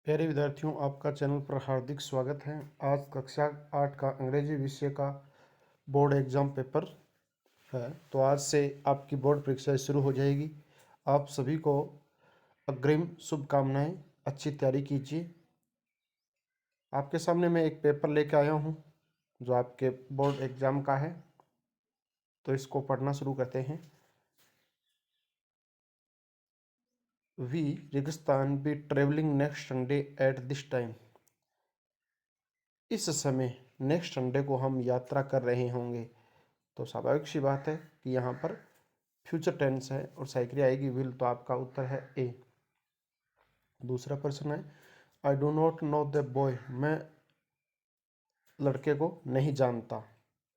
प्यारे विद्यार्थियों, आपका चैनल पर हार्दिक स्वागत है। आज कक्षा 8 का अंग्रेजी विषय का बोर्ड एग्जाम पेपर है। तो आज से आपकी बोर्ड परीक्षा शुरू हो जाएगी। आप सभी को अग्रिम शुभकामनाएं। अच्छी तैयारी कीजिए। आपके सामने मैं एक पेपर लेके आया हूं जो आपके बोर्ड एग्जाम का है, तो इसको पढ़ना शुरू करते हैं। वी रेगिस्तान B travelling next Sunday at this time. इस समय नेक्स्ट संडे को हम यात्रा कर रहे होंगे। तो स्वाभाविक सी बात है कि यहाँ पर फ्यूचर टेंस है और साइक्री आएगी विल, तो आपका उत्तर है ए। दूसरा प्रश्न है I do not know the boy. मैं लड़के को नहीं जानता।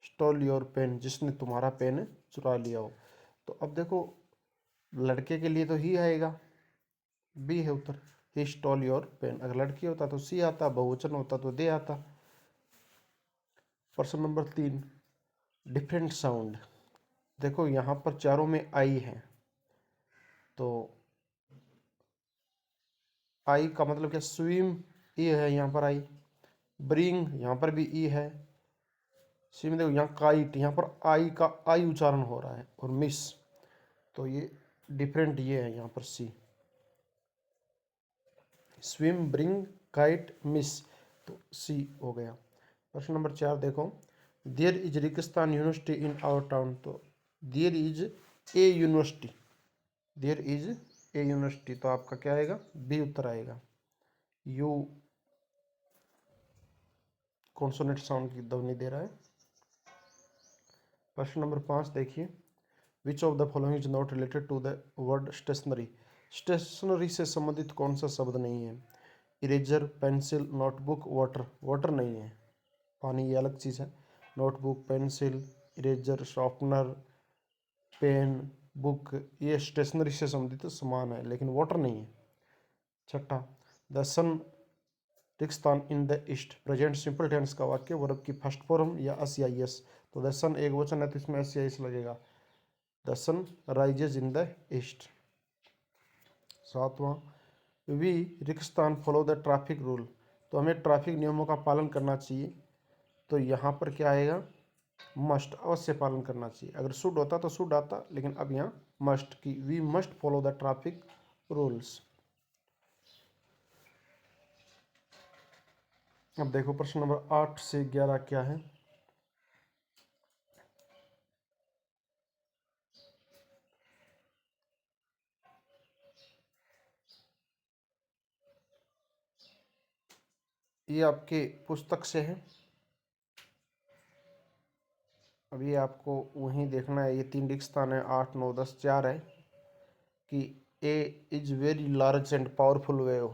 Stole your pen. जिसने तुम्हारा पेन चुरा लिया हो। तो अब देखो, लड़के के लिए तो ही आएगा, बी है उत्तर। ही स्टॉल योर पेन। अगर लड़की होता तो सी आता, बहुवचन होता तो दे आता। प्रश्न नंबर 3, डिफरेंट साउंड। देखो यहाँ पर चारों में आई है, तो आई का मतलब क्या? स्विम, ई है यहाँ पर आई। ब्रिंग, यहाँ पर भी ई है। सी में देखो यहाँ काइट, यहाँ पर आई का आई उच्चारण हो रहा है। और मिस, तो ये डिफरेंट ये है यहाँ पर C. Swim, bring, kite, miss, तो सी हो गया। प्रश्न नंबर 4 देखो, देयर इज रेगिस्तान यूनिवर्सिटी इन आवर टाउन। तो there is a university, there is a university, तो आपका क्या आएगा? बी उत्तर आएगा। यू कॉन्सोनेंट साउंड की ध्वनि दे रहा है। प्रश्न नंबर 5 देखिए, which of the following is not related to the word stationery. Stationery से संबंधित कौन सा शब्द नहीं है? Eraser, pencil, notebook, water. Water नहीं है, पानी ये अलग चीज़ है। Notebook, pencil, eraser, sharpener, pen, book, ये स्टेशनरी से संबंधित सामान है, लेकिन वाटर नहीं है। छठा, द सन रेगिस्तान in the east. Present simple tense का वाक्य, वर्ब की फर्स्ट फॉर्म या एस या एस। तो द सन एक वचन है तो इसमें एस या एस लगेगा। The sun rises in the east. सातवां, वी रेगिस्तान फॉलो द ट्रैफिक रूल। तो हमें ट्रैफिक नियमों का पालन करना चाहिए। तो यहाँ पर क्या आएगा? मस्ट, अवश्य पालन करना चाहिए। अगर शुड होता तो शुड आता, लेकिन अब यहाँ मस्ट की, we must follow the traffic rules. अब देखो प्रश्न नंबर 8 से 11 क्या है। ये आपके पुस्तक से है। अभी आपको वहीं देखना है। ये 3 रेगिस्तान है, 8, 9, 10, 4 है कि a is very large and powerful wave.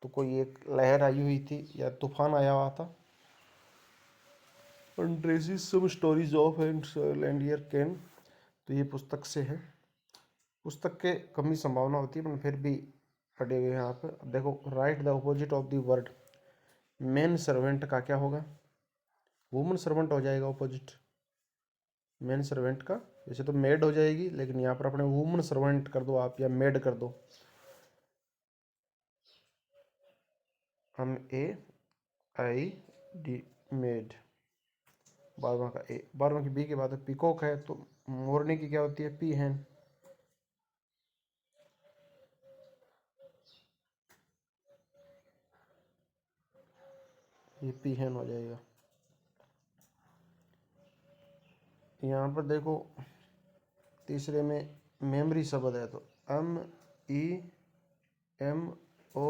तो कोई एक लहर आई हुई थी या तूफान आया हुआ था। Tresses some stories of and year can. तो ये पुस्तक से है। पुस्तक के कम ही संभावना होती है, पर फिर भी पढ़े हुए हैं आप। अब देखो, right the opposite of the word. Man servant का क्या होगा? वुमन सर्वेंट हो जाएगा अपोजिट मैन सर्वेंट का। वैसे तो मेड हो जाएगी, लेकिन यहाँ पर अपने वुमन सर्वेंट कर दो आप, या मेड कर दो। हम ए आई डी, मेड। 12वां का ए। 12वां की बी के बाद पिकॉक है, तो मोरनी की क्या होती है? पी हैन। ये पी हैन हो जाएगा। यहाँ पर देखो, तीसरे में मेमोरी शब्द है, तो M E M O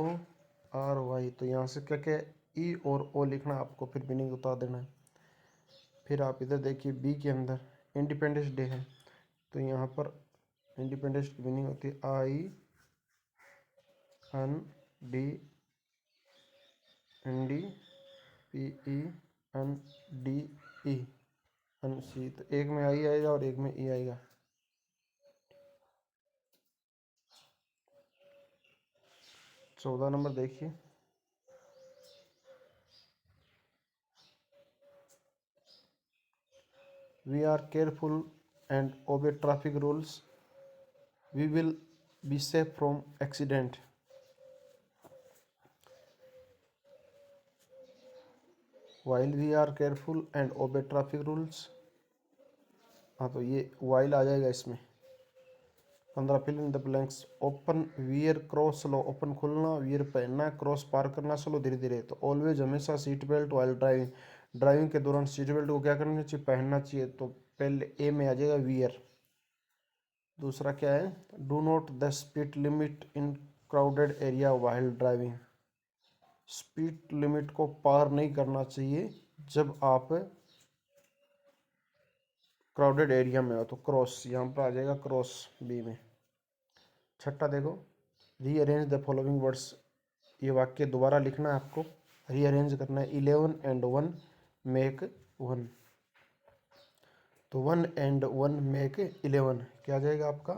R Y. तो यहाँ से क्या क्या ई और ओ लिखना आपको, फिर मीनिंग उतार देना है। फिर आप इधर देखिए, बी के अंदर इंडिपेंडेंस डे है, तो यहाँ पर इंडिपेंडेंस की मीनिंग होती है I N D N D P E N D E N C. तो एक में आई आएगा और एक में ई आएगा। चौदह नंबर देखिए, we are careful and obey traffic rules, we will be safe from accident. While we are careful and obey traffic rules. हाँ तो ये वाइल आ जाएगा इसमें। 15 fill in the blanks. Open wear cross slow, open खुलना, wear पहनना, cross पार करना स्लो धीरे धीरे। तो ऑलवेज हमेशा seat belt while driving, driving के दौरान सीट बेल्ट को क्या करना चाहिए, पहनना चाहिए। तो पहले ए में आ जाएगा वियर। दूसरा क्या है, do not the speed limit in crowded area while driving. Speed limit को पार नहीं करना चाहिए जब आप क्राउडेड एरिया में हो। तो क्रॉस यहाँ पर आ जाएगा, क्रॉस बी में। छठा देखो, रीअरेंज द फॉलोइंग वर्ड्स। ये वाक्य दोबारा लिखना है आपको, रीअरेंज करना है। 11 एंड 1 मेक 1। तो 1 एंड 1 मेक 11, क्या आ जाएगा आपका,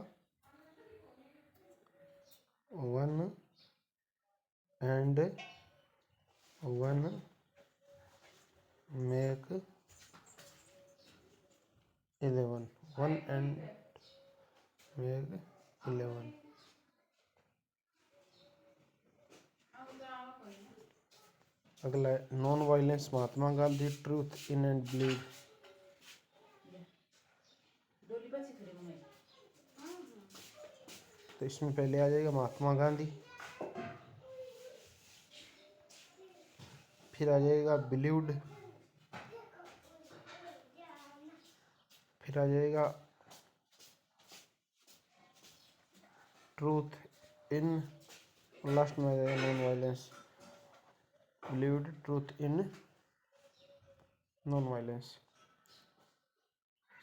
1 एंड 1 मेक 11, 1 एंड मेक 11। अगला है non violence Mahatma Gandhi, truth in and believe. तो इसमें पहले आ जाएगा महात्मा गांधी, फिर आ जाएगा बिलीव्ड, फिर आ जाएगा ट्रूथ इन, लास्ट में आ जाएगा non violence. Believed, truth in, non violence.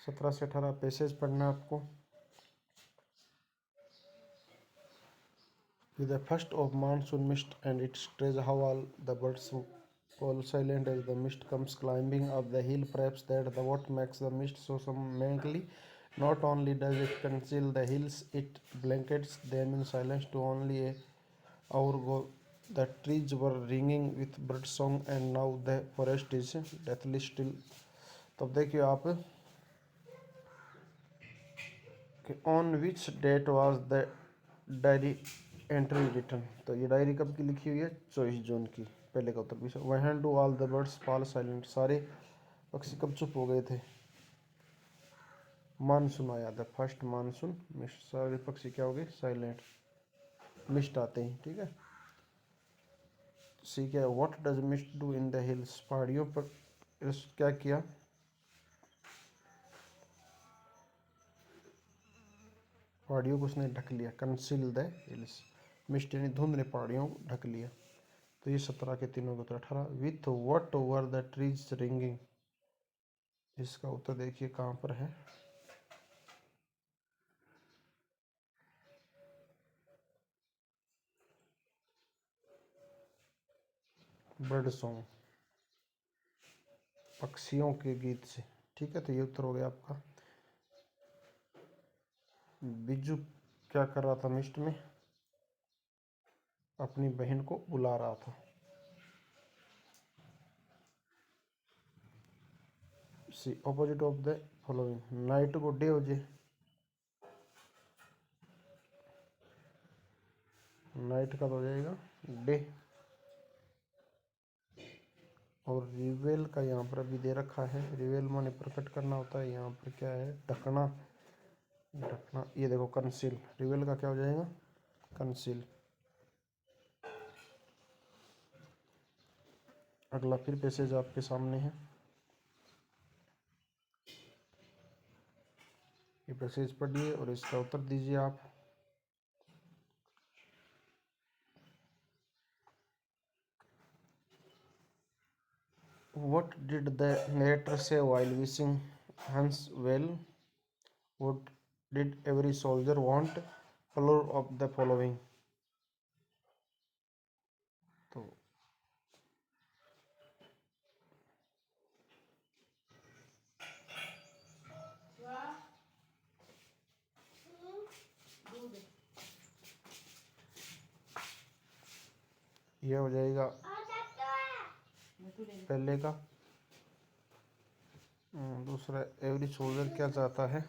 17 से 18 पैसेज पढ़ना है आपको। With the first of monsoon mist and it stays how all the birds fall silent as the mist comes climbing up the hill. Perhaps that the what makes the mist so summarily. Not only does it conceal the hills, it blankets them in silence. To only a hour ago, the trees were ringing with bird song, and now the forest is deathly still. तब देखिए आप कि on which date was the diary entry return. तो ये diary कब की लिखी हुई है, 24 जून की। पहले का उत्तर भी when do all the birds fall silent, सारे पक्षी कब चुप हो गए थे, मानसून आया था, फर्स्ट मानसून मिस्ट, सारे पक्षी क्या हो गए, साइलेंट, मिस्ट आते हैं, ठीक है। सी क्या है, what does mist do in the hills, पहाड़ियों पर क्या किया, पहाड़ियों को उसने ढक लिया, कंसील द हिल्स, मिस्ट यानी धुंध ने पहाड़ियों को ढक लिया। तो ये 17 के तीनों का उत्तर। 18 with what over the trees ringing, इसका उत्तर देखिए कहाँ पर है, बर्ड सॉन्ग, पक्षियों के गीत से, ठीक है। तो ये उत्तर हो गया आपका। बिज्जू क्या कर रहा था मिस्ट में, अपनी बहन को बुला रहा था। See opposite of the following, night को डे हो जाए, नाइट का तो हो जाएगा डे। और रिवेल का यहाँ पर अभी दे रखा है, रिवेल माने प्रकट करना होता है, यहाँ पर क्या है, ढकना, ढकना। ये देखो कंसील, रिवेल का क्या हो जाएगा, कंसील। अगला फिर पैसेज आपके सामने है, ये पैसेज पढ़िए और इसका उत्तर दीजिए आप। What did the narrator say while wishing Hans well? What did every soldier want? Follow of the following. तो यह हो जाएगा पहले का। दूसरा एवरी सोल्जर क्या चाहता है,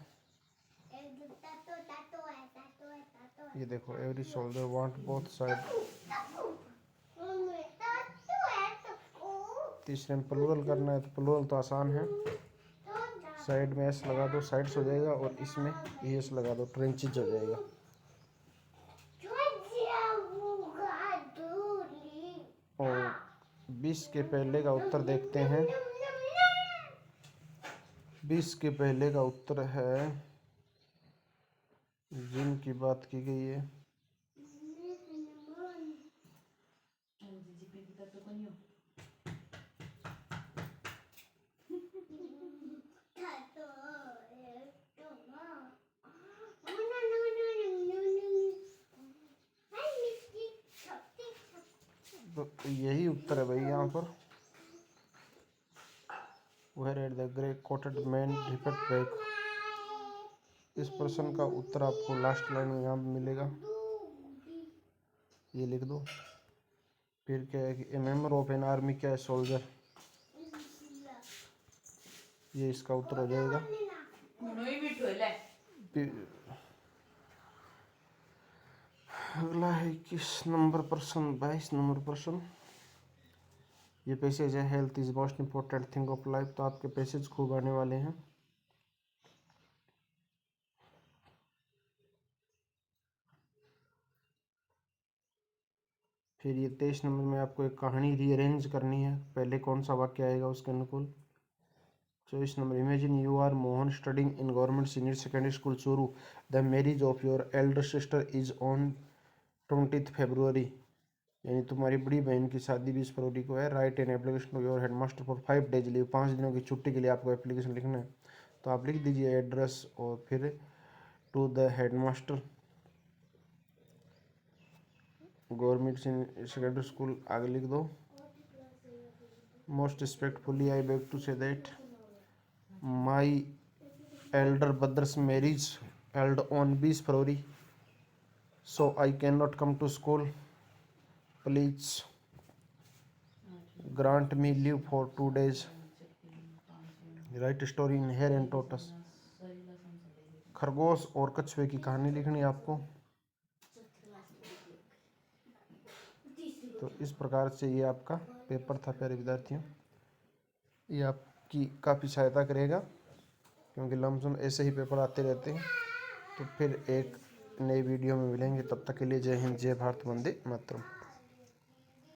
ये देखो every soldier want both side. तीसरे में प्लूरल करना है तो प्लूरल तो आसान है, साइड में एस लगा दो, साइड्स हो जाएगा, और इसमें एस लगा दो, ट्रेंचेज हो जाएगा। और 20 के पहले का उत्तर देखते हैं। 20 के पहले का उत्तर है, जिनकी बात की गई है, तो यही उत्तर है भाई यहाँ पर। Where at the grey coated man repeat back. इस प्रश्न का उत्तर आपको लास्ट लाइन में यहाँ मिलेगा, ये लिख दो। फिर क्या है कि ए मेंबर ऑफ एन आर्मी क्या है, सोल्जर, ये इसका उत्तर हो जाएगा। अगला है 21 नंबर प्रश्न, 22 नंबर प्रश्न। ये पैसेज है, health is most important thing of life. तो आपके पैसेज खूब आने वाले हैं। फिर ये 23 नंबर में आपको एक कहानी रीअरेंज करनी है, पहले कौन सा वाक्य आएगा उसके अनुकूल। 24 नंबर, imagine you are Mohan studying in government senior secondary school Churu, the marriage of your elder sister is on 20 February, यानी तुम्हारी बड़ी बहन की शादी 20 फरवरी को है। Write an application to your headmaster for 5 days leave, 5 दिनों की छुट्टी के लिए आपको एप्लीकेशन लिखना है। तो आप लिख दीजिए एड्रेस और फिर to the headmaster, government secondary school, आगे लिख दो। Most respectfully I beg to say that my elder brother's marriage held on 20 February, so I cannot come to school. Please grant me leave for 2 days. Write a story in hare and tortoise. खरगोश और कछुए की कहानी लिखनी है आपको। तो इस प्रकार से ये आपका पेपर था प्यारे विद्यार्थियों। ये आपकी काफ़ी सहायता करेगा, क्योंकि लमसम ऐसे ही पेपर आते रहते हैं। तो फिर एक नई वीडियो में मिलेंगे, तब तक के लिए जय हिंद, जय भारत, वंदे मातरम।